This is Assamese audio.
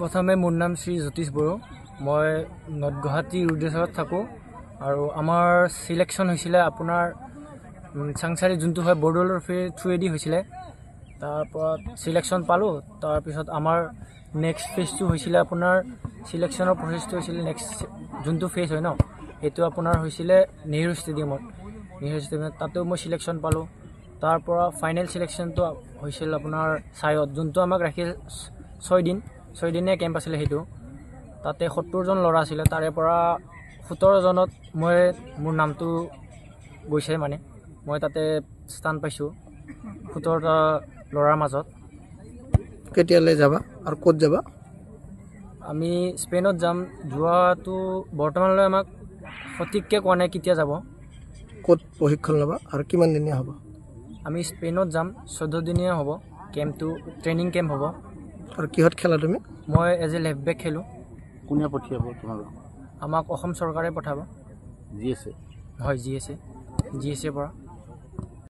প্ৰথমে মোৰ নাম শ্ৰী জ্যোতিষ বড়ো মই নৰ্থ গুৱাহাটী ৰুদ্ৰেশ্বৰত থাকোঁ আৰু আমাৰ চিলেকশ্যন হৈছিলে আপোনাৰ চাংচাৰী যোনটো হয় বৰদলৈৰ থ্ৰুৱেদি হৈছিলে তাৰপৰা চিলেকশ্যন পালোঁ তাৰপিছত আমাৰ নেক্সট ফেজটো হৈছিলে আপোনাৰ চিলেকশ্যনৰ প্ৰচেছটো হৈছিলে নেক্সট যোনটো ফেজ হয় ন সেইটো আপোনাৰ হৈছিলে নেহৰু ষ্টেডিয়ামত তাতেও মই চিলেকশ্যন পালোঁ তাৰপৰা ফাইনেল চিলেকশ্যনটো হৈছিল আপোনাৰ চাইত যোনটো আমাক ৰাখিল 6 দিনীয়া কেম্প আছিলে সেইটো তাতে 70জন ল'ৰা আছিলে তাৰে পৰা 17জনত মোৰ নামটো গৈছে মানে মই তাতে স্থান পাইছোঁ 17টা ল'ৰাৰ মাজত কেতিয়ালৈ যাবা আৰু ক'ত যাবা আমি স্পেইনত যাম যোৱাটো বৰ্তমানলৈ আমাক সঠিককৈ কোৱা নাই কেতিয়া যাব ক'ত প্ৰশিক্ষণ ল'বা আৰু কিমান দিনীয়া হ'ব আমি স্পেইনত যাম 14 দিনীয়া হ'ব কেম্পটো ট্ৰেইনিং কেম্প হ'ব আৰু কিহত খেলা তুমি মই এজ এ লেফট বেক খেলোঁ কোনে পঠিয়াব তোমালোক আমাক অসম চৰকাৰে পঠাব জি এছ এ হয় জি এছ এ পৰা